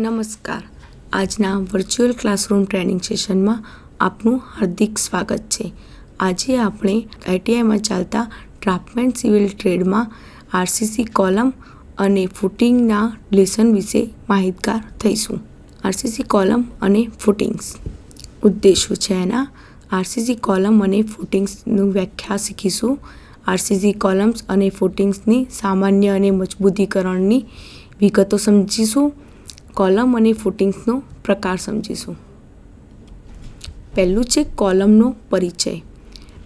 નમસ્કાર. આજના virtual classroom training સેશનમાં આપનું હાર્દિક સ્વાગત છે. આજે આપણે આઈટીઆઈમાં ચાલતા ડ્રાફ્ટમેન સિવિલ ટ્રેડમાં આરસીસી કોલમ અને ફૂટિંગના લેસન વિશે માહિતગાર થઈશું. આરસીસી કોલમ અને ફૂટિંગ્સ ઉદ્દેશો છે એના. આરસીસી કોલમ અને ફૂટિંગ્સનું વ્યાખ્યા શીખીશું. આરસીસી કોલમ્સ અને ફૂટિંગ્સની સામાન્ય અને મજબૂતીકરણની વિગતો સમજીશું. કોલમ અને ફૂટિંગ્સનો પ્રકાર સમજીશું. પહેલું છે કોલમનો પરિચય.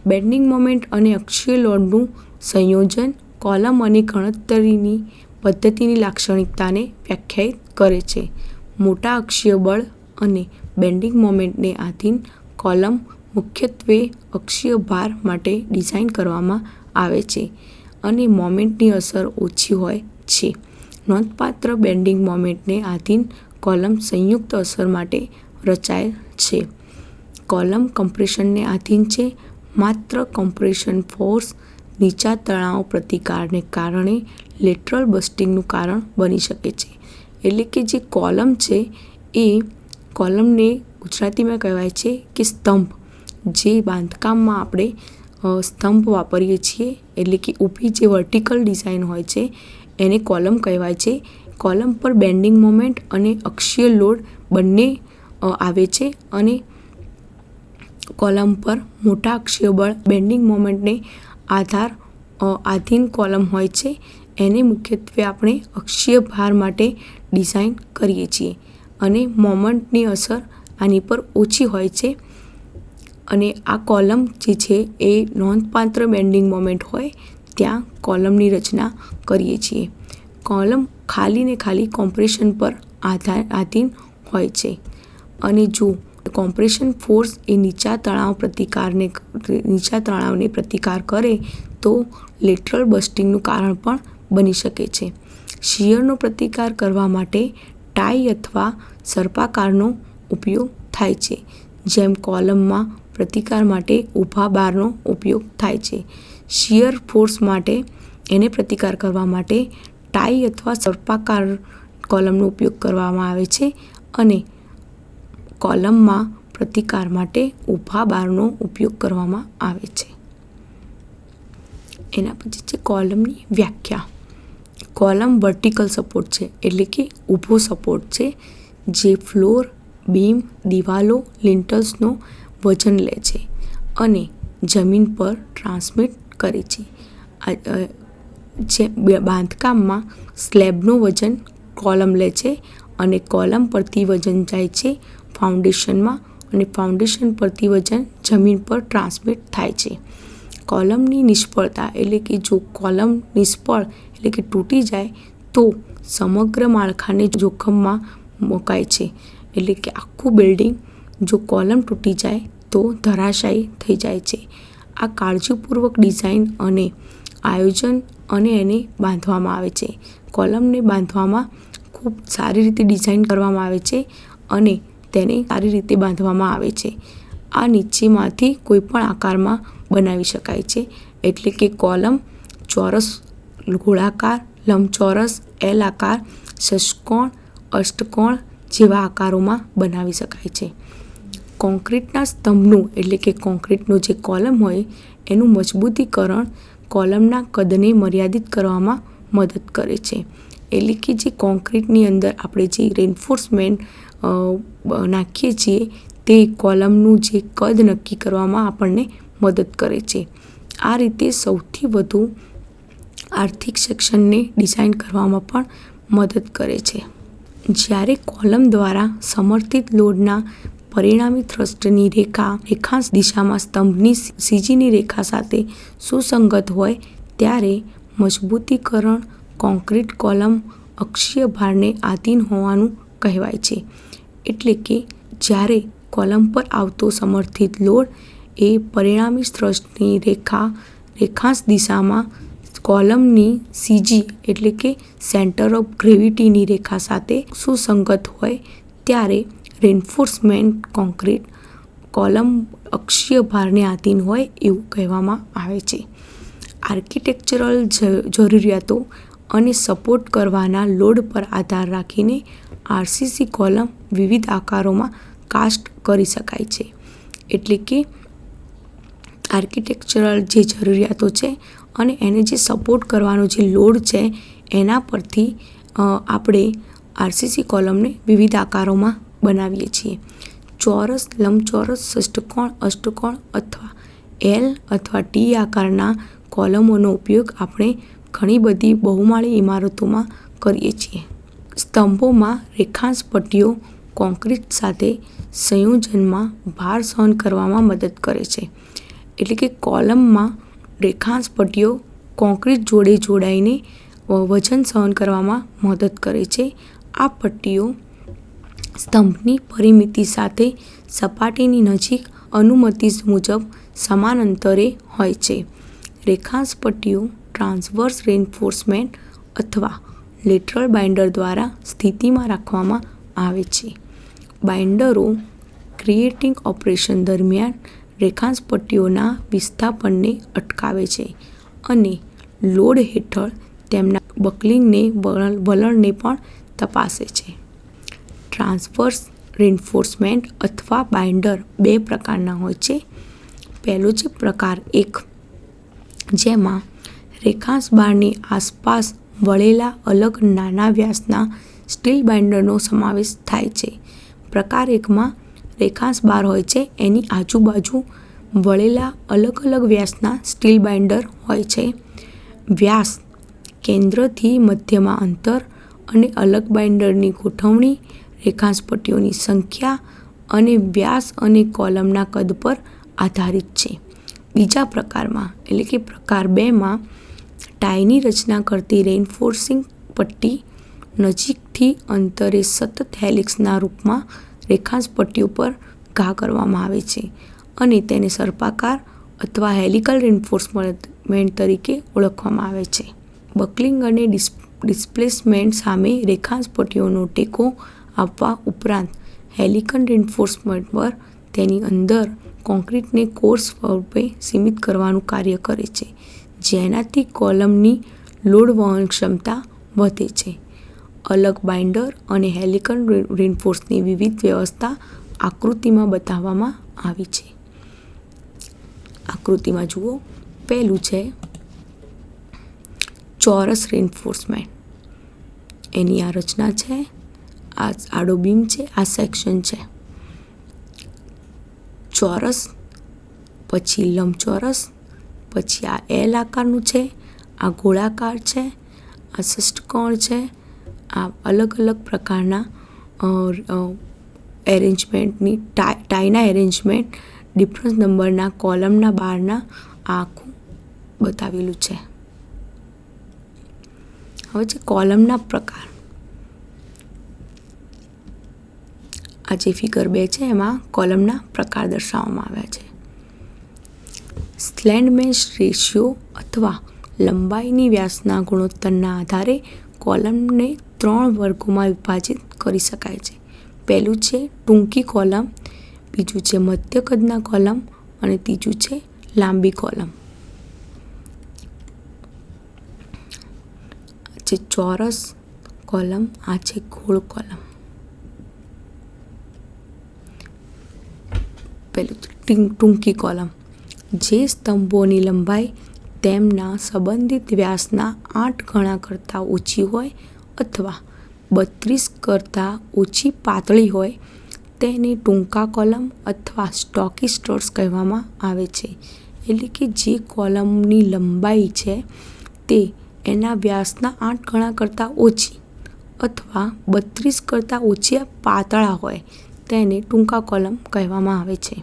બેન્ડિંગ મોમેન્ટ અને અક્ષીય લોડનું સંયોજન કોલમ અને ગણતરીની પદ્ધતિની લાક્ષણિકતાને વ્યાખ્યાયિત કરે છે. મોટા અક્ષીય બળ અને બેન્ડિંગ મોમેન્ટને આધીન કોલમ મુખ્યત્વે અક્ષીય ભાર માટે ડિઝાઇન કરવામાં આવે છે અને મોમેન્ટની અસર ઓછી હોય છે. નોંધપાત્ર બેન્ડિંગ મોમેન્ટને આધીન કોલમ સંયુક્ત અસર માટે રચાયેલ છે. કોલમ કમ્પ્રેશનને આધીન છે. માત્ર કમ્પ્રેશન ફોર્સ નીચા તણાવ પ્રતિકારને કારણે લેટરલ બસ્ટિંગનું કારણ બની શકે છે. એટલે કે જે કોલમ છે એ કોલમને ગુજરાતીમાં કહેવાય છે કે સ્તંભ. જે બાંધકામમાં આપણે સ્તંભ વાપરીએ છીએ એટલે કે ઊભી જે વર્ટિકલ ડિઝાઇન હોય છે એને કોલમ કહેવાય છે. કોલમ પર બેન્ડિંગ મોમેન્ટ અને અક્ષીય લોડ બંને આવે છે અને કોલમ પર મોટા અક્ષીય બળ બેન્ડિંગ મોમેન્ટને આધીન કોલમ હોય છે. એને મુખ્યત્વે આપણે અક્ષીય ભાર માટે ડિઝાઇન કરીએ છીએ અને મોમેન્ટની અસર આની પર ઓછી હોય છે. અને આ કોલમ જે છે એ નોંધપાત્ર બેન્ડિંગ મોમેન્ટ હોય ત્યાં કોલમની રચના કરીએ છીએ. કોલમ ખાલી કોમ્પ્રેશન પર આધીન હોય છે અને જો કોમ્પ્રેશન ફોર્સ એ નીચા તણાવને પ્રતિકાર કરે તો લેટરલ બસ્ટિંગનું કારણ પણ બની શકે છે. શિયરનો પ્રતિકાર કરવા માટે ટાઈ અથવા સર્પાકારનો ઉપયોગ થાય છે. જેમ કોલમમાં પ્રતિકાર માટે ઊભા બારનો ઉપયોગ થાય છે. શિયર ફોર્સ માટે એને પ્રતિકાર કરવા માટે ટાઈ અથવા સર્પાકાર કોલમનો ઉપયોગ કરવામાં આવે છે અને કોલમમાં પ્રતિકાર માટે ઊભા બારનો ઉપયોગ કરવામાં આવે છે. એના પછી છે કોલમની વ્યાખ્યા. કોલમ વર્ટિકલ સપોર્ટ છે એટલે કે ઊભો સપોર્ટ છે જે ફ્લોર, બીમ, દિવાલો, લિન્ટલ્સનો વજન લે છે અને જમીન પર ટ્રાન્સમિટ કરે છે. જે બાંધકામમાં સ્લેબનું વજન કોલમ લે છે અને કોલમ પરથી વજન જાય છે ફાઉન્ડેશનમાં અને ફાઉન્ડેશન પરથી વજન જમીન પર ટ્રાન્સમિટ થાય છે. કોલમની નિષ્ફળતા એટલે કે જો કોલમ નિષ્ફળ એટલે કે તૂટી જાય તો સમગ્ર માળખાને જોખમમાં મુકાય છે. એટલે કે આખું બિલ્ડિંગ જો કોલમ તૂટી જાય તો ધરાશાયી થઈ જાય છે. આ કાળજીપૂર્વક ડિઝાઇન અને આયોજન અને એને બાંધવામાં આવે છે. કોલમને બાંધવામાં ખૂબ સારી રીતે ડિઝાઇન કરવામાં આવે છે અને તેને સારી રીતે બાંધવામાં આવે છે. આ નીચેમાંથી કોઈ પણ આકારમાં બનાવી શકાય છે. એટલે કે કોલમ ચોરસ, ગોળાકાર, લંબચોરસ, એલ આકાર, ષટ્કોણ, અષ્ટકોણ જેવા આકારોમાં બનાવી શકાય છે. કોન્ક્રીટના સ્તંભનું એટલે કે કોન્ક્રીટનો જે કોલમ હોય એનું મજબૂતીકરણ કોલમના કદને મર્યાદિત કરવામાં મદદ કરે છે. એટલે કે જે કોન્ક્રીટની અંદર આપણે જે રેન્ફોર્સમેન્ટ નાખીએ છીએ તે કોલમનું જે કદ નક્કી કરવામાં આપણને મદદ કરે છે. આ રીતે સૌથી વધુ આર્થિક સેક્શનને ડિઝાઇન કરવામાં પણ મદદ કરે છે. જ્યારે કોલમ દ્વારા સમર્થિત લોડના પરિણામી થ્રસ્ટની રેખાંશ દિશામાં સ્તંભની સીજીની રેખા સાથે સુસંગત હોય ત્યારે મજબૂતીકરણ કોન્ક્રીટ કોલમ અક્ષીય ભારને આધીન હોવાનું કહેવાય છે. એટલે કે જ્યારે કોલમ પર આવતો સમર્થિત લોડ એ પરિણામી થ્રસ્ટની રેખાંશ દિશામાં કોલમની સીજી એટલે કે સેન્ટર ઓફ ગ્રેવિટીની રેખા સાથે સુસંગત હોય ત્યારે રેન્ફોર્સમેન્ટ કોન્ક્રીટ કોલમ અક્ષીય ભારને આધીન હોય એવું કહેવામાં આવે છે. આર્કિટેક્ચરલ જરૂરિયાતો અને સપોર્ટ કરવાના લોડ પર આધાર રાખીને આરસીસી કોલમ વિવિધ આકારોમાં કાસ્ટ કરી શકાય છે. એટલે કે આર્કિટેક્ચરલ જે જરૂરિયાતો છે અને એને જે સપોર્ટ કરવાનો જે લોડ છે એના પરથી આપણે આરસીસી કોલમને વિવિધ આકારોમાં બનાવીએ છીએ. ચોરસ, લંબચોરસ, ષષ્ઠકોણ, અષ્ટકોણ અથવા એલ અથવા ટી આકારના કોલમોનો ઉપયોગ આપણે ઘણી બધી બહુમાળી ઇમારતોમાં કરીએ છીએ. સ્તંભોમાં રેખાંશ પટ્ટીઓ કોન્ક્રીટ સાથે સંયોજનમાં ભાર સહન કરવામાં મદદ કરે છે. એટલે કે કોલમમાં રેખાંશ પટ્ટીઓ કોન્ક્રીટ જોડે જોડાઈને વજન સહન કરવામાં મદદ કરે છે. આ પટ્ટીઓ સ્તંભની પરિમિતિ સાથે સપાટીની નજીક અનુમતિ મુજબ સમાન અંતરે હોય છે. રેખાંશ પટ્ટીઓ ટ્રાન્સવર્સ રેન્ફોર્સમેન્ટ અથવા લેટરલ બાઇન્ડર દ્વારા સ્થિતિમાં રાખવામાં આવે છે. બાઇન્ડરો ક્રિએટિંગ ઓપરેશન દરમિયાન રેખાંશ પટ્ટીઓના વિસ્થાપનને અટકાવે છે અને લોડ હેઠળ તેમના બકલિંગને વલણને પણ તપાસે છે. ટ્રાન્સવર્સ રેન્ફોર્સમેન્ટ અથવા બાઇન્ડર બે પ્રકારના હોય છે. પહેલો છે પ્રકાર 1, જેમાં રેખાંશ બારની આસપાસ વળેલા અલગ નાના વ્યાસના સ્ટીલ બાઇન્ડરનો સમાવેશ થાય છે. પ્રકાર 1માં રેખાંશ બાર હોય છે, એની આજુબાજુ વળેલા અલગ અલગ વ્યાસના સ્ટીલ બાઇન્ડર હોય છે. વ્યાસ, કેન્દ્રથી મધ્યમાં અંતર અને અલગ બાઇન્ડરની ગોઠવણી રેખાંશ પટ્ટીઓની સંખ્યા અને વ્યાસ અને કોલમના કદ પર આધારિત છે. બીજા પ્રકારમાં એટલે કે પ્રકાર 2માં ટાઈની રચના કરતી રેઇનફોર્સિંગ પટ્ટી નજીકથી અંતરે સતત હેલિક્સના રૂપમાં રેખાંશ પટ્ટીઓ પર ઘા કરવામાં આવે છે અને તેને સર્પાકાર અથવા હેલિકલ રેન્ફોર્સમેન્ટ તરીકે ઓળખવામાં આવે છે. બકલિંગ અને ડિસ્પ્લેસમેન્ટ સામે રેખાંશ પટ્ટીઓનો ટેકો આપવા ઉપરાંત હેલિકલ રેન્ફોર્સમેન્ટ પર તેની અંદર કોન્ક્રીટને કોર્સ સ્વરૂપે સીમિત કરવાનું કાર્ય કરે છે, જેનાથી કોલમની લોડ વહન ક્ષમતા વધે છે. અલગ બાઇન્ડર અને હેલિકલ રેન્ફોર્સની વિવિધ વ્યવસ્થા આકૃતિમાં બતાવવામાં આવી છે. આકૃતિમાં જુઓ, પહેલું છે ચોરસ રેન્ફોર્સમેન્ટ. એની આ રચના છે, આ આડો બીમ છે, આ સેક્શન છે. ચોરસ, પછી લંબચોરસ, પછી આ એલ આકારનું છે, આ ગોળાકાર છે, આ ષષ્ઠકોણ છે. આ અલગ અલગ પ્રકારના એરેન્જમેન્ટની ટાઈના એરેન્જમેન્ટ ડિફરન્સ નંબરના કોલમના બારના આખું બતાવેલું છે. હવે છે કોલમના પ્રકાર. આ જે ફિગર 2 છે એમાં કોલમના પ્રકાર દર્શાવવામાં આવ્યા છે. સ્લેન્ડમેન રેશિયો અથવા લંબાઈની વ્યાસના ગુણોત્તરના આધારે કોલમને 3 વર્ગોમાં વિભાજિત કરી શકાય છે. પહેલું છે ટૂંકી કોલમ, બીજું છે મધ્ય કદના કોલમ અને ત્રીજું છે લાંબી કોલમ. આ છે ચોરસ કોલમ, આ છે ગોળ કોલમ. પહેલું ટૂંકી કોલમ, જે સ્તંભોની લંબાઈ તેમના સંબંધિત વ્યાસના 8 ગણા કરતાં ઓછી હોય અથવા 32 કરતાં ઓછી પાતળી હોય તેને ટૂંકા કોલમ અથવા સ્ટોકી સ્ટર્સ કહેવામાં આવે છે. એટલે કે જે કોલમની લંબાઈ છે તે એના વ્યાસના 8 ગણા કરતાં ઓછી અથવા 32 કરતાં ઓછી પાતળા હોય તેને ટૂંકા કોલમ કહેવામાં આવે છે.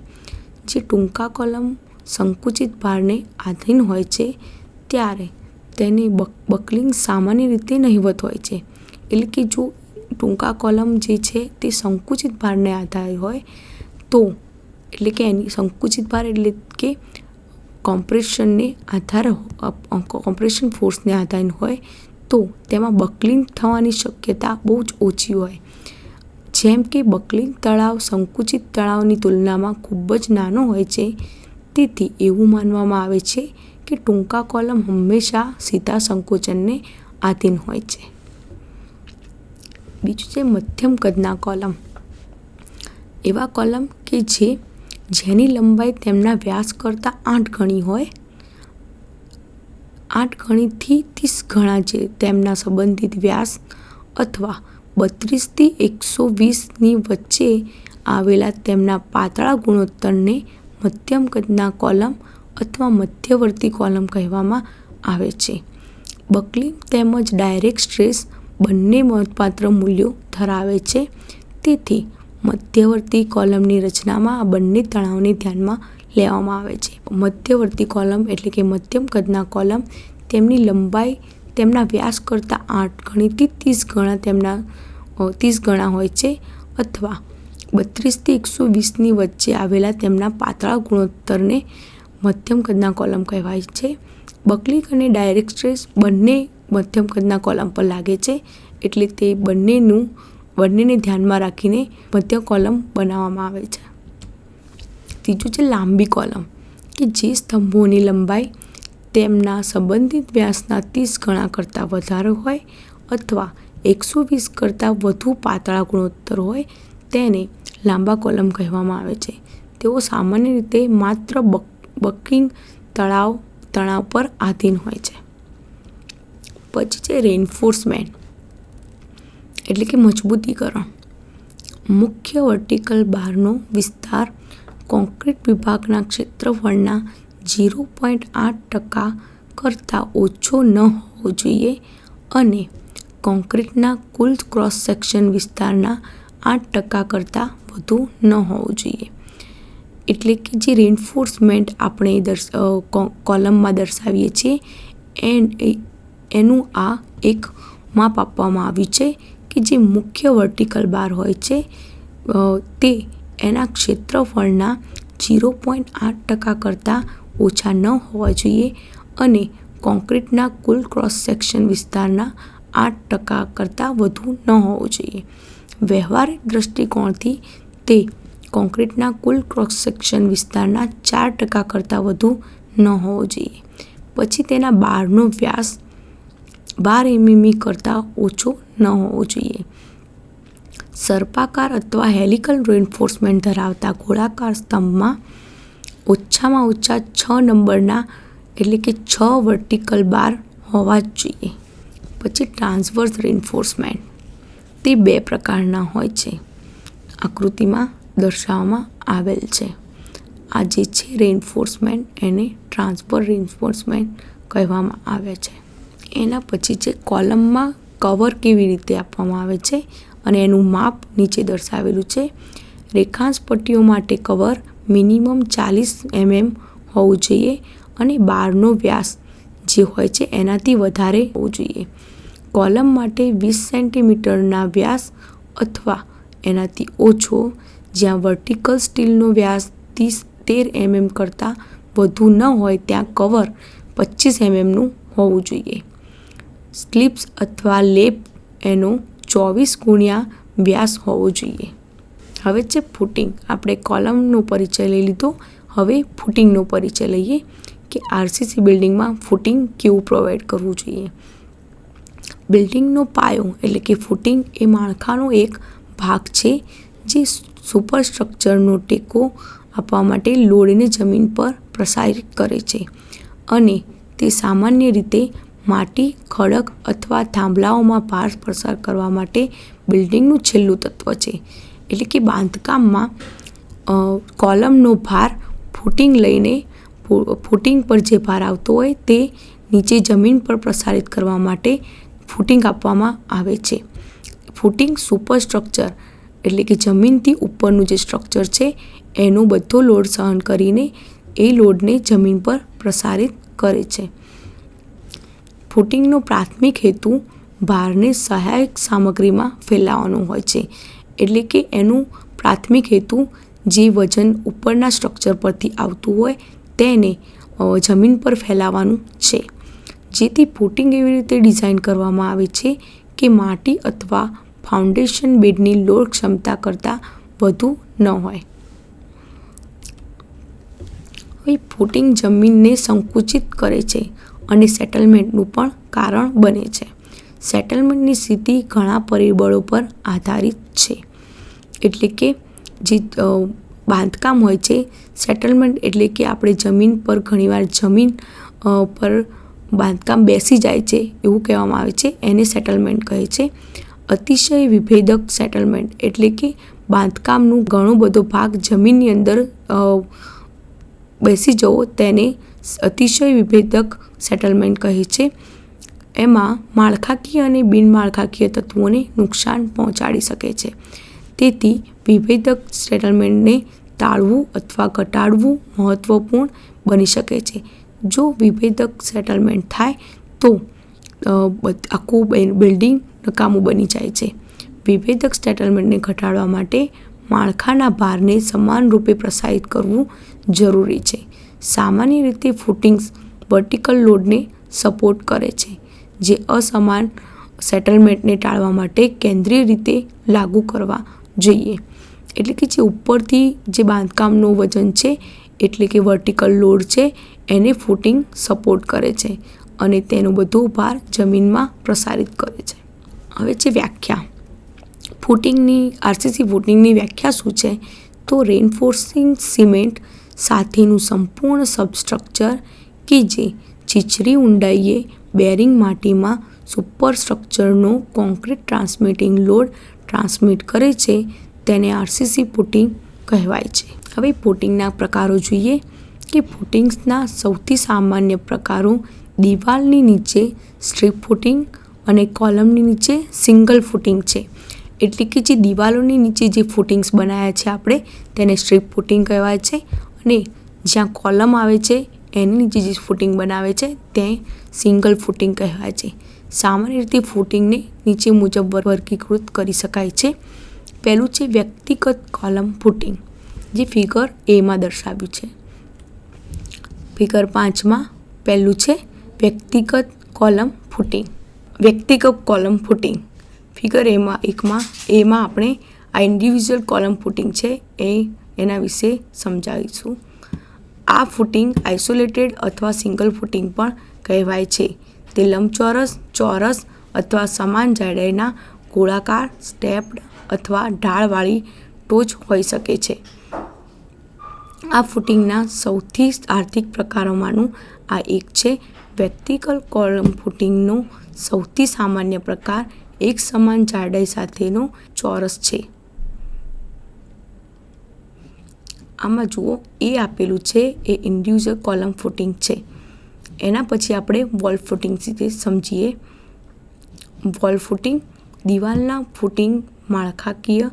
જે ટૂંકા કોલમ સંકુચિત ભારને આધીન હોય છે ત્યારે તેને બકલિંગ સામાન્ય રીતે નહિવત હોય છે. એટલે કે જો ટૂંકા કોલમ જે છે તે સંકુચિત ભારને આધારે હોય તો, એટલે કે એની સંકુચિત ભાર એટલે કે કોમ્પ્રેશનને આધારે કોમ્પ્રેશન ફોર્સને આધારે હોય તો તેમાં બકલિંગ થવાની શક્યતા બહુ જ ઓછી હોય. જેમ કે બકલિંગ તળાવ સંકુચિત તળાવની તુલનામાં ખૂબ જ નાનો હોય છે, તેથી એવું માનવામાં આવે છે કે ટૂંકા કોલમ હંમેશા સીધા સંકોચનને આધીન હોય છે. બીજું છે મધ્યમ કદના કોલમ. એવા કોલમ કે જેની લંબાઈ તેમના વ્યાસ કરતાં 8 ગણી હોય, 8 ગણીથી 30 ગણા જે તેમના સંબંધિત વ્યાસ અથવા 32 થી 120ની વચ્ચે આવેલા તેમના પાતળા ગુણોત્તરને મધ્યમ કદના કોલમ અથવા મધ્યવર્તી કોલમ કહેવામાં આવે છે. બકલિંગ તેમજ ડાયરેક્ટ સ્ટ્રેસ બંને નોંધપાત્ર મૂલ્યો ધરાવે છે. તેથી મધ્યવર્તી કોલમની રચનામાં આ બંને તણાવને ધ્યાનમાં લેવામાં આવે છે. મધ્યવર્તી કોલમ એટલે કે મધ્યમ કદના કોલમ તેમની લંબાઈ તેમના વ્યાસ કરતાં 8 ગણીથી 30 ગણા હોય છે અથવા 32 થી 120ની વચ્ચે આવેલા તેમના પાતળા ગુણોત્તરને મધ્યમ કદના કોલમ કહેવાય છે. બકલિંગ અને ડાયરેક્ટ સ્ટ્રેસ બંને મધ્યમ કદના કોલમ પર લાગે છે, એટલે તે બંનેને ધ્યાનમાં રાખીને મધ્યમ કોલમ બનાવવામાં આવે છે. ત્રીજું છે લાંબી કોલમ, કે જે સ્તંભોની લંબાઈ તેમના સંબંધિત વ્યાસના 30 ગણા કરતાં વધારે હોય અથવા 120 કરતાં વધુ પાતળા ગુણોત્તર હોય તેને લાંબા કોલમ કહેવામાં આવે છે. તેઓ સામાન્ય રીતે માત્ર બકલિંગ તણાવ પર આધીન હોય છે. પછી છે રેઇન્ફોર્સમેન્ટ એટલે કે મજબૂતીકરણ. મુખ્ય વર્ટિકલ બારનો વિસ્તાર કોન્ક્રીટ વિભાગના ક્ષેત્રફળના 0.8% કરતાં ઓછો ન હોવો જોઈએ અને કોન્ક્રીટના કુલ ક્રોસ સેક્શન વિસ્તારના 8% કરતાં વધુ ન હોવું જોઈએ. એટલે કે જે રેઇન્ફોર્સમેન્ટ આપણે કોલમમાં દર્શાવીએ છીએ એનું આ એક માપ આપવામાં આવ્યું છે કે જે મુખ્ય વર્ટિકલ બાર હોય છે તે એના ક્ષેત્રફળના 0.8% કરતાં ઓછા ન હોવા જોઈએ અને કોન્ક્રીટના કુલ ક્રોસ સેક્શન વિસ્તારના 8% કરતાં વધુ ન હોવું જોઈએ. વ્યવહારિક દૃષ્ટિકોણથી તે કોન્ક્રીટના કુલ ક્રોસ સેક્શન વિસ્તારના 4% કરતાં વધુ ન હોવો જોઈએ. પછી તેના બારનો વ્યાસ 12 mm કરતાં ઓછો ન હોવો જોઈએ. સર્પાકાર અથવા હેલિકલ રેઇન્ફોર્સમેન્ટ ધરાવતા ગોળાકાર સ્તંભમાં ઓછામાં ઓછા 6 નંબરના એટલે કે 6 વર્ટિકલ બાર હોવા જ જોઈએ. પછી ટ્રાન્સવર્સ રેઇન્ફોર્સમેન્ટ, તે 2 પ્રકારના હોય છે, આકૃતિમાં દર્શાવવામાં આવેલ છે. આ જે છે રેઇન્ફોર્સમેન્ટ એને ટ્રાન્સવર્સ રેઇન્ફોર્સમેન્ટ કહેવામાં આવે છે. એના પછી છે કોલમમાં કવર કેવી રીતે આપવામાં આવે છે અને એનું માપ નીચે દર્શાવેલું છે. રેખાંશ પટ્ટીઓ માટે કવર મિનિમમ 40 mm હોવું જોઈએ અને બારનો વ્યાસ જે હોય છે એનાથી વધારે હોવું જોઈએ. કોલમ માટે 20 cm વ્યાસ અથવા એનાથી ઓછો, જ્યાં વર્ટિકલ સ્ટીલનો વ્યાસ 13 mm કરતાં વધુ ન હોય ત્યાં કવર 25 mmનું હોવું જોઈએ. સ્લિપ્સ અથવા લેપ એનો 24 × વ્યાસ હોવો જોઈએ. હવે છે ફૂટિંગ. આપણે કોલમનો પરિચય લઈ લીધો, હવે ફૂટિંગનો પરિચય લઈએ કે આરસીસી બિલ્ડિંગમાં ફૂટિંગ કેવું પ્રોવાઈડ કરવું જોઈએ. બિલ્ડિંગનો પાયો એટલે કે ફૂટિંગ એ માળખાનો એક ભાગ છે જે સુપરસ્ટ્રક્ચરનો ટેકો આપવા માટે લોડને જમીન પર પ્રસારિત કરે છે અને તે સામાન્ય રીતે માટી, ખડક અથવા થાંભલાઓમાં ભાર પસાર કરવા માટે બિલ્ડિંગનું છેલ્લું તત્વ છે. એટલે કે બાંધકામમાં કોલમનો ભાર ફૂટિંગ પર જે ભાર આવતો હોય તે નીચે જમીન પર પ્રસારિત કરવા માટે ફૂટિંગ આપવામાં આવે છે. ફૂટિંગ સુપરસ્ટ્રક્ચર એટલે કે જમીનથી ઉપરનું જે સ્ટ્રક્ચર છે એનો બધો લોડ સહન કરીને એ લોડને જમીન પર પ્રસારિત કરે છે. ફૂટિંગનો પ્રાથમિક હેતુ ભારને સહાયક સામગ્રીમાં ફેલાવવાનો હોય છે. એટલે કે એનું પ્રાથમિક હેતુ જે વજન ઉપરના સ્ટ્રક્ચર પરથી આવતું હોય તેને જમીન પર ફેલાવવાનું છે. જેથી ફૂટિંગ એવી રીતે ડિઝાઇન કરવામાં આવે છે કે માટી અથવા ફાઉન્ડેશન બેડની લોડ ક્ષમતા કરતાં વધુ ન હોય. હવે ફૂટિંગ જમીનને સંકુચિત કરે છે અને સેટલમેન્ટનું પણ કારણ બને છે. સેટલમેન્ટની સ્થિતિ ઘણા પરિબળો પર આધારિત છે. એટલે કે જે બાંધકામ હોય છે, સેટલમેન્ટ એટલે કે આપણે જમીન પર ઘણીવાર જમીન પર બાંધકામ બેસી જાય છે એવું કહેવામાં આવે છે, એને સેટલમેન્ટ કહે છે. અતિશય વિભેદક સેટલમેન્ટ એટલે કે બાંધકામનું ઘણો બધો ભાગ જમીનની અંદર બેસી જવો તેને અતિશય વિભેદક સેટલમેન્ટ કહે છે. એમાં માળખાકીય અને બિનમાળખાકીય તત્વોને નુકસાન પહોંચાડી શકે છે. તેથી વિભેદક સેટલમેન્ટને ટાળવું અથવા ઘટાડવું મહત્વપૂર્ણ બની શકે છે. જો વિભેદક સેટલમેન્ટ થાય તો આખું બિલ્ડિંગ નકામું બની જાય છે. વિભેદક સેટલમેન્ટને ઘટાડવા માટે માળખાના ભારને સમાન રૂપે પ્રસારિત કરવું જરૂરી છે. સામાન્ય રીતે ફૂટિંગ્સ વર્ટિકલ લોડને સપોર્ટ કરે છે, જે અસમાન સેટલમેન્ટને ટાળવા માટે કેન્દ્રીય રીતે લાગુ કરવા જોઈએ. એટલે કે જે ઉપરથી જે બાંધકામનું વજન છે એટલે કે વર્ટિકલ લોડ છે એને ફૂટિંગ સપોર્ટ કરે છે અને તેનો બધો ભાર જમીનમાં પ્રસારિત કરે છે. હવે છે વ્યાખ્યા. આરસીસી ફૂટિંગની વ્યાખ્યા શું છે? તો રેઇનફોર્સિંગ સિમેન્ટ સાથેનું સંપૂર્ણ સબસ્ટ્રક્ચર કે જે છીછરી ઊંડાઈએ બેરિંગ માટીમાં સુપરસ્ટ્રક્ચરનો કોન્ક્રીટ ટ્રાન્સમિટિંગ લોડ ટ્રાન્સમિટ કરે છે તેને આરસીસી ફૂટિંગ કહેવાય છે. હવે ફૂટિંગના પ્રકારો જોઈએ કે ફૂટિંગ્સના સૌથી સામાન્ય પ્રકારો દિવાલની નીચે સ્ટ્રીપ ફૂટિંગ અને કોલમની નીચે સિંગલ ફૂટિંગ છે. એટલે કે જે દિવાલોની નીચે જે ફૂટિંગ્સ બનાવ્યા છે આપણે તેને સ્ટ્રીપ ફૂટિંગ કહેવાય છે અને જ્યાં કોલમ આવે છે એની નીચે જે ફૂટિંગ બનાવે છે તે સિંગલ ફૂટિંગ કહેવાય છે. સામાન્ય રીતે ફૂટિંગને નીચે મુજબ વર્ગીકૃત કરી શકાય છે. પહેલું છે વ્યક્તિગત કોલમ ફૂટિંગ, જે ફિગર એમાં દર્શાવ્યું છે. ફિગર 5માં પહેલું છે વ્યક્તિગત કોલમ ફૂટિંગ. ફિગર એમાં આપણે આ ઇન્ડિવિજ્યુઅલ કોલમ ફૂટિંગ છે એના વિશે સમજાવીશું. આ ફૂટિંગ આઇસોલેટેડ અથવા સિંગલ ફૂટિંગ પણ કહેવાય છે. તે લંબચોરસ, ચોરસ અથવા સમાન જાડાઈના ગોળાકાર, સ્ટેપ્ડ અથવા ઢાળવાળી ટોચ હોઈ શકે છે. આ ફૂટિંગના સૌથી આર્થિક પ્રકારોમાંનું આ એક છે. વ્યક્તિગત કોલમ ફૂટિંગનો સૌથી સામાન્ય પ્રકાર એક સમાન જાડાઈ સાથેનો ચોરસ છે. આમાં જુઓ એ આપેલું છે એ ઇન્ડિવિજ્યુઅલ કોલમ ફૂટિંગ છે. એના પછી આપણે વોલ ફૂટિંગ વિશે સમજીએ. વોલ ફૂટિંગ દિવાલના ફૂટિંગ માળખાકીય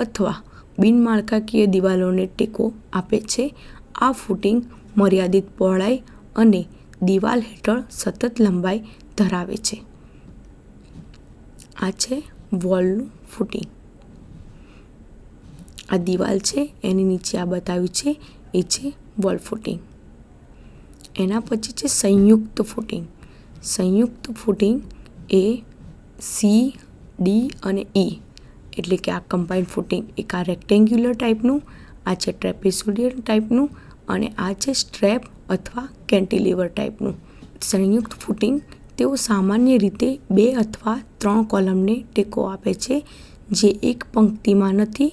અથવા બિનમાળખાકીય દિવાલોને ટેકો આપે છે. આ ફૂટિંગ મર્યાદિત પહોળાઈ અને દિવાલ હેઠળ સતત લંબાઈ ધરાવે છે. આ છે વોલનું ફૂટિંગ. આ દિવાલ છે એની નીચે આ બતાવ્યું છે એ છે વોલ ફૂટિંગ. એના પછી છે સંયુક્ત ફૂટિંગ. સંયુક્ત ફૂટિંગ એ સી, ડી અને ઈ એટલે કે આ કમ્બાઇન્ડ ફૂટિંગ. એક આ રેક્ટેન્ગ્યુલર ટાઈપનું, આ છે ટ્રેપેઝોઇડલ ટાઈપનું અને આ છે સ્ટ્રેપ અથવા કેન્ટિલીવર ટાઈપનું. સંયુક્ત ફૂટિંગ તેઓ સામાન્ય રીતે 2 અથવા 3 કોલમને ટેકો આપે છે જે એક પંક્તિમાં નથી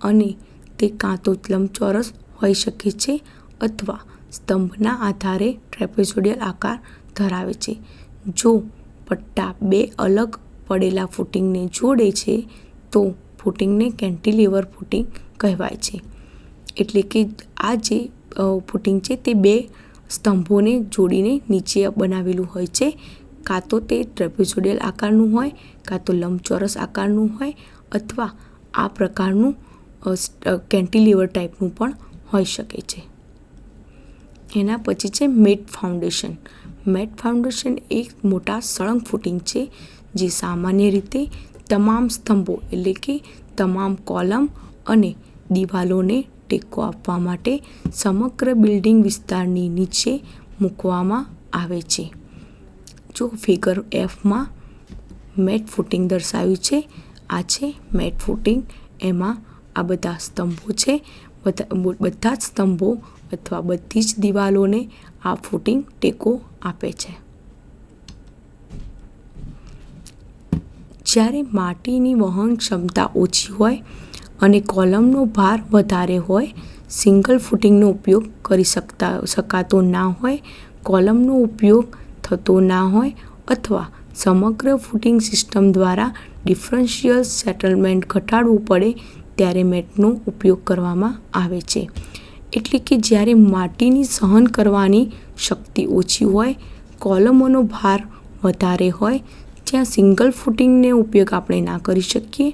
અને તે કાં તો લંબચોરસ હોઈ શકે છે અથવા સ્તંભના આધારે ટ્રેપેઝોઇડલ આકાર ધરાવે છે. જો પટ્ટા 2 અલગ પડેલા ફૂટિંગને જોડે છે તો ફૂટિંગને કેન્ટિલીવર ફૂટિંગ કહેવાય છે. એટલે કે આ જે ફૂટિંગ છે તે 2 સ્તંભોને જોડીને નીચે બનાવેલું હોય છે. કાં તો તે ટ્રેપેઝોઇડલ આકારનું હોય, કાં તો લંબચોરસ આકારનું હોય અથવા આ પ્રકારનું કેન્ટિલીવર ટાઈપનું પણ હોઈ શકે છે. એના પછી છે મેટ ફાઉન્ડેશન. મેટ ફાઉન્ડેશન એક મોટા સળંગ ફૂટિંગ છે જે સામાન્ય રીતે તમામ સ્તંભો એટલે કે તમામ કોલમ અને દિવાલોને ટેકો આપવા માટે સમગ્ર બિલ્ડિંગ વિસ્તારની નીચે મૂકવામાં આવે છે. જો ફિગર એફમાં મેટ ફૂટિંગ દર્શાવ્યું છે, આ છે મેટ ફૂટિંગ. એમાં આ બધા સ્તંભો છે. બધા જ સ્તંભો અથવા બધી જ દિવાલોને આ ફૂટિંગ ટેકો આપે છે. જ્યારે માટીની વહન ક્ષમતા ઓછી હોય અને કોલમનો ભાર વધારે હોય, સિંગલ ફૂટિંગનો ઉપયોગ કરી શકાતો ના હોય, કોલમનો ઉપયોગ થતો ના હોય અથવા સમગ્ર ફૂટિંગ સિસ્ટમ દ્વારા ડિફરન્શિયલ સેટલમેન્ટ ઘટાડવું પડે ત્યારે મેટનો ઉપયોગ કરવામાં આવે છે. એટલે કે જ્યારે માટીની સહન કરવાની શક્તિ ઓછી હોય, કોલમોનો ભાર વધારે હોય, ત્યાં સિંગલ ફૂટિંગનો ઉપયોગ આપણે ના કરી શકીએ,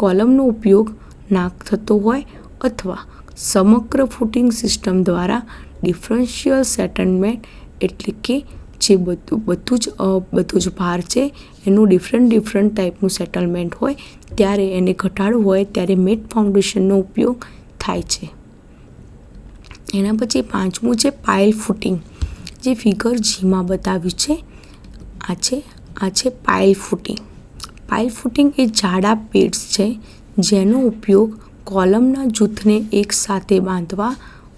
કોલમનો ઉપયોગ ના થતો હોય અથવા સમગ્ર ફૂટિંગ સિસ્ટમ દ્વારા ડિફરન્શિયલ સેટલમેન્ટ એટલે કે જે બધું જ ભાર છે એનું ડિફરન્ટ ટાઈપનું સેટલમેન્ટ હોય ત્યારે એને ઘટાડવું હોય ત્યારે મેટ ફાઉન્ડેશનનો ઉપયોગ થાય છે. એના પછી પાંચમું છે પાઇલ ફૂટિંગ, જે ફિગર જીમાં બતાવ્યું છે. આ છે પાઇલ ફૂટિંગ. પાઇલ ફૂટિંગ એ જાડા પેડ્સ છે જેનો ઉપયોગ કોલમના જૂથને એક સાથે બાંધવા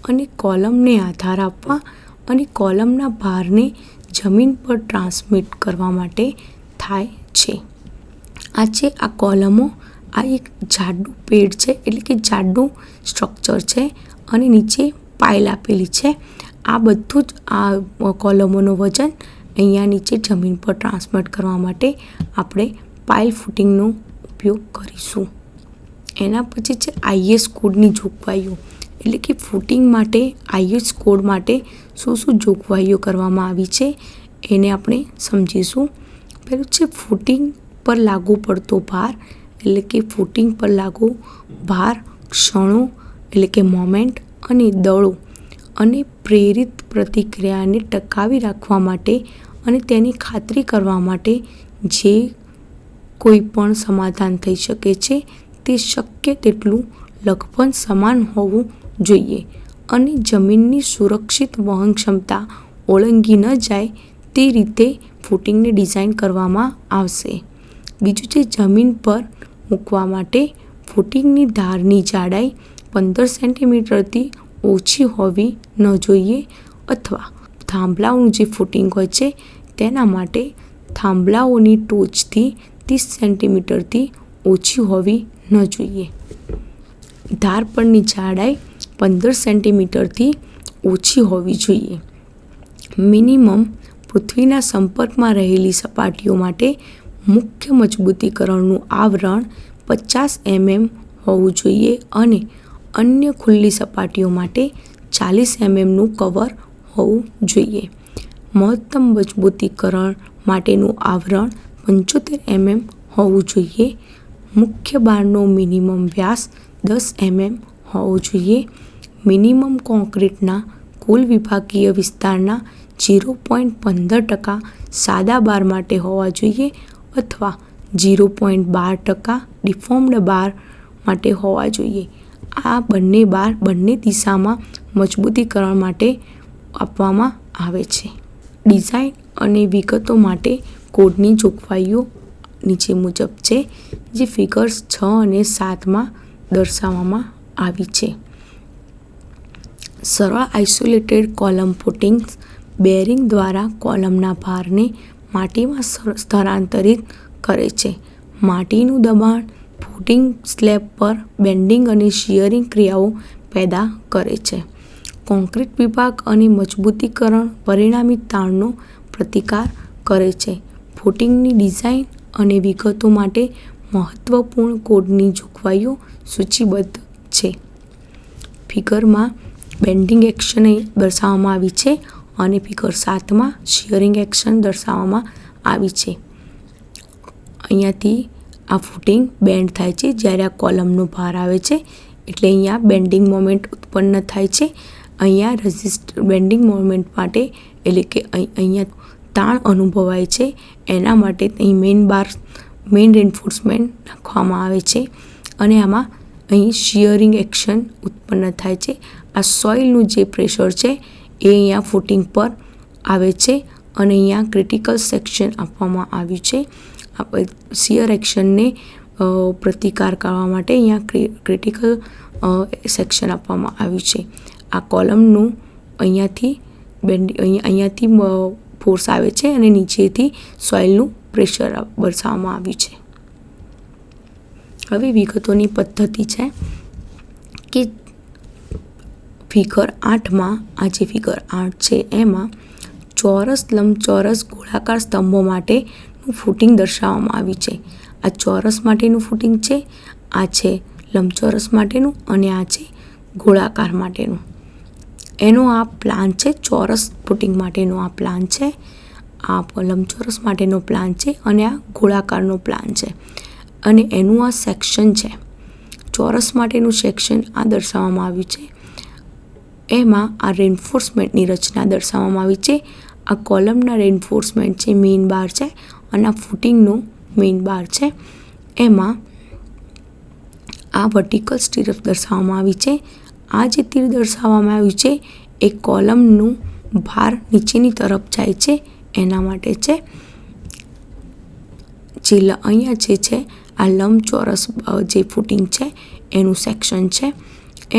અને કોલમને આધાર આપવા અને કોલમના ભારને જમીન પર ટ્રાન્સમિટ કરવા માટે થાય છે. આ કોલમો, આ એક જાડું પેડ છે એટલે કે જાડું સ્ટ્રક્ચર છે અને નીચે પાઇલ આપેલી છે. આ બધું જ આ કોલમોનું વજન અહીંયા નીચે જમીન પર ટ્રાન્સમિટ કરવા માટે આપણે પાઇલ ફૂટિંગનો ઉપયોગ કરીશું. એના પછી છે IS કોડની જોગવાઈઓ, એટલે કે ફૂટિંગ માટે IS કોડ માટે શું જોગવાઈઓ કરવામાં આવી છે એને આપણે સમજીશું. પહેલું છે ફૂટિંગ પર લાગુ પડતો ભાર, એટલે કે ફૂટિંગ પર લાગુ ભાર, ક્ષણો એટલે કે મોમેન્ટ અને દળો અને પ્રેરિત પ્રતિક્રિયાને ટકાવી રાખવા માટે અને તેની ખાતરી કરવા માટે જે કોઈ પણ સમાધાન થઈ શકે છે તે શક્ય તેટલું લગભગ સમાન હોવું જોઈએ અને જમીનની સુરક્ષિત વહન ક્ષમતા ઓળંગી ન જાય તે રીતે ફૂટિંગને ડિઝાઇન કરવામાં આવશે. બીજું છે જમીન પર મૂકવા માટે ફૂટિંગની ધારની જાડાઈ 15 સેન્ટીમીટરથી ઓછી હોવી ન જોઈએ અથવા થાંભલાઓનું જે ફૂટિંગ હોય છે તેના માટે થાંભલાઓની ટોચથી 30 સેન્ટીમીટરથી ઓછી હોવી ન જોઈએ. ધાર પરની જાડાઈ 15 સેન્ટીમીટરથી ઓછી હોવી જોઈએ. મિનિમમ પૃથ્વીના સંપર્કમાં રહેલી સપાટીઓ માટે મુખ્ય મજબૂતીકરણનું આવરણ 50 mm હોવું જોઈએ અને અન્ય ખુલ્લી સપાટીઓ માટે 40 mmનું કવર હોવું જોઈએ. મહત્તમ મજબૂતીકરણ માટેનું આવરણ 75 mm હોવું જોઈએ. મુખ્ય બારનો મિનિમમ વ્યાસ 10 mm હોવો જોઈએ. મિનિમમ કોન્ક્રીટના કુલ વિભાગીય વિસ્તારના 0.15% સાદા બાર માટે હોવા જોઈએ અથવા 0.12% ડિફોર્મ્ડ બાર માટે હોવા જોઈએ. આ બંને બાર બંને દિશામાં મજબૂતીકરણ માટે આપવામાં આવે છે. ડિઝાઇન અને વિગતો માટે કોડની જોગવાઈઓ નીચે મુજબ છે, જે ફિગર્સ 6 અને 7માં દર્શાવવામાં આવી છે. સરળ આઇસોલેટેડ કોલમ ફૂટિંગ્સ બેરિંગ દ્વારા કોલમના ભારને માટીમાં સ્થળાંતરિત કરે છે. માટીનું દબાણ ફૂટિંગ સ્લેબ પર બેન્ડિંગ અને શિયરિંગ ક્રિયાઓ પેદા કરે છે. કોન્ક્રીટ વિભાગ અને મજબૂતીકરણ પરિણામી તાણનો પ્રતિકાર કરે છે. ફૂટિંગની ડિઝાઇન અને વિગતો માટે મહત્વપૂર્ણ કોડની જોગવાઈઓ સૂચિબદ્ધ છે. ફિગરમાં બેન્ડિંગ એક્શન દર્શાવવામાં આવી છે અને ફિગર 7માં શિયરિંગ એક્શન દર્શાવવામાં આવી છે. અહીંયાથી આ ફૂટિંગ બેન્ડ થાય છે જ્યારે આ કોલમનો ભાર આવે છે એટલે અહીંયા બેન્ડિંગ મોમેન્ટ ઉત્પન્ન થાય છે. અહીંયા બેન્ડિંગ મોમેન્ટ માટે એટલે કે અહીંયા તાણ અનુભવાય છે એના માટે અહીં મેઇન રેન્ફોર્સમેન્ટ નાખવામાં આવે છે અને આમાં અહીં શિયરિંગ એક્શન ઉત્પન્ન થાય છે. આ સોઇલનું જે પ્રેશર છે એ અહીંયા ફૂટિંગ પર આવે છે અને અહીંયા ક્રિટિકલ સેક્શન આપવામાં આવ્યું છે. શિયર એક્શનને પ્રતિકાર કરવા માટે અહીંયા ક્રિટિકલ સેક્શન આપવામાં આવ્યું છે. આ કોલમનું અહીંયાથી ફોર્સ આવે છે અને નીચેથી સોઇલનું પ્રેશર દર્શાવવામાં આવ્યું છે. હવે વિગતોની પદ્ધતિ છે કે ફિગર 8માં આ જે ફિગર 8 છે એમાં ચોરસ, લંબચોરસ, ગોળાકાર સ્તંભો માટેનું ફૂટિંગ દર્શાવવામાં આવ્યું છે. આ ચોરસ માટેનું ફૂટિંગ છે, આ છે લંબચોરસ માટેનું અને આ છે ગોળાકાર માટેનું. એનો આ પ્લાન છે. ચોરસ ફૂટિંગ માટેનો આ પ્લાન છે, આ લંબચોરસ માટેનો પ્લાન છે અને આ ગોળાકારનો પ્લાન છે. અને એનું આ સેક્શન છે. ચોરસ માટેનું સેક્શન આ દર્શાવવામાં આવ્યું છે. એમાં આ રેન્ફોર્સમેન્ટની રચના દર્શાવવામાં આવી છે. આ કોલમના રેન્ફોર્સમેન્ટ છે, મેઇન બાર છે, અને આ ફૂટિંગનું મેઇન બાર છે. એમાં આ વર્ટિકલ સ્ટીરઅપ દર્શાવવામાં આવી છે. આ જે તીર દર્શાવવામાં આવ્યું છે એ કોલમનું ભાર નીચેની તરફ જાય છે એના માટે છે. જે અહીંયા જે છે આ લંબચોરસ જે ફૂટિંગ છે એનું સેક્શન છે.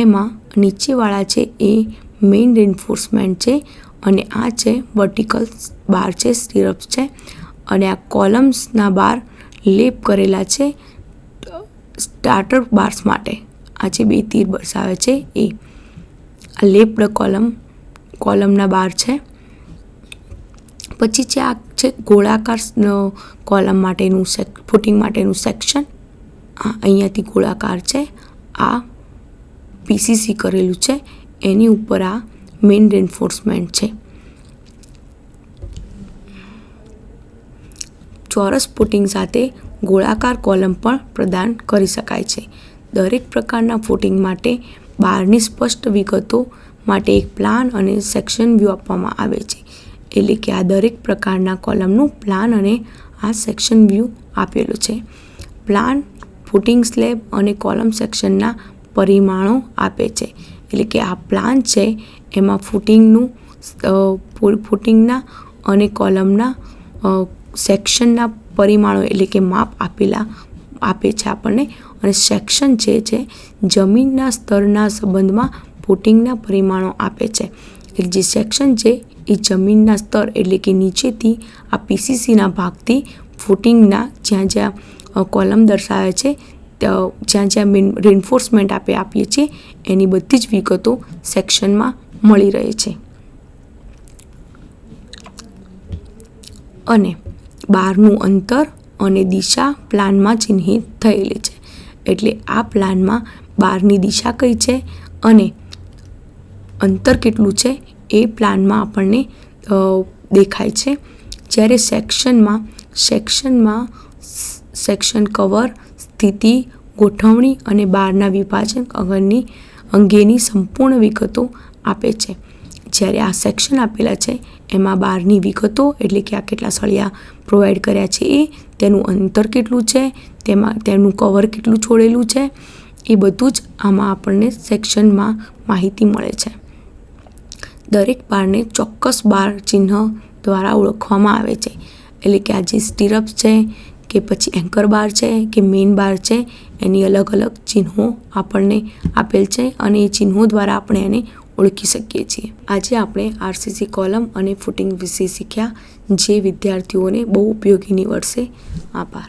એમાં નીચેવાળા છે એ મેઇન રેન્ફોર્સમેન્ટ છે અને આ છે વર્ટિકલ બાર છે, સ્ટીરઅપ્સ છે. અને આ કોલમ્સના બાર લેપ કરેલા છે સ્ટાર્ટર બાર્સ માટે. આ જે બે તીર દર્શાવે છે એ આ લેપ્ડ કોલમના બાર છે. પછી છે આ છે ગોળાકાર કોલમ માટેનું ફૂટિંગ માટેનું સેક્શન. આ અહીંયાથી ગોળાકાર છે, આ પીસીસી કરેલું છે, એની ઉપર આ મેઇન રેન્ફોર્સમેન્ટ છે. ચોરસ ફૂટિંગ સાથે ગોળાકાર કોલમ પણ પ્રદાન કરી શકાય છે. દરેક પ્રકારના ફૂટિંગ માટે બારની સ્પષ્ટ વિગતો માટે એક પ્લાન અને સેક્શન વ્યૂ આપવામાં આવે છે. એટલે કે આ દરેક પ્રકારના કોલમનું પ્લાન અને આ સેક્શન વ્યૂ આપેલો છે. પ્લાન ફૂટિંગ સ્લેબ અને કોલમ સેક્શનના પરિમાણો આપે છે. એટલે કે આ પ્લાન છે એમાં ફૂટિંગના અને કોલમના સેક્શનના પરિમાણો એટલે કે માપ આપે છે આપણને. અને સેક્શન છે જે જમીનના સ્તરના સંબંધમાં ફૂટિંગના પરિમાણો આપે છે. એટલે જે સેક્શન છે એ જમીનના સ્તર એટલે કે નીચેથી આ પીસીસીના ભાગથી ફૂટિંગના જ્યાં કોલમ દર્શાવે છે, જ્યાં રેન્ફોર્સમેન્ટ આપીએ છીએ એની બધી જ વિગતો સેક્શનમાં મળી રહે છે. અને બારનું અંતર અને દિશા પ્લાનમાં ચિહ્નિત થયેલી છે. એટલે આ પ્લાનમાં બારની દિશા કઈ છે અને અંતર કેટલું છે એ પ્લાનમાં આપણને દેખાય છે. જ્યારે સેક્શન કવર, સ્થિતિ, ગોઠવણી અને બારના વિભાજન અંગેની સંપૂર્ણ વિગતો આપે છે. જ્યારે આ સેક્શન આપેલા છે એમાં બારની વિગતો એટલે કે આ કેટલા સળિયા પ્રોવાઈડ કર્યા છે એ, તેનું અંતર કેટલું છે, તેનું કવર કેટલું છોડેલું છે, એ બધું જ આમાં આપણને સેક્શનમાં માહિતી મળે છે. દરેક બારને ચોક્કસ બાર ચિહ્ન દ્વારા ઓળખવામાં આવે છે. એટલે કે આ જે સ્ટીરઅપ્સ છે કે પછી એન્કર બાર છે કે મેઇન બાર છે એની અલગ અલગ ચિહ્નો આપણને આપેલ છે અને એ ચિહ્નો દ્વારા આપણે એને ઓળખી શકીએ છીએ. આજે આપણે આરસીસી કોલમ અને ફૂટિંગ વિશે શીખ્યા, જે વિદ્યાર્થીઓને બહુ ઉપયોગી નીવડશે. આભાર.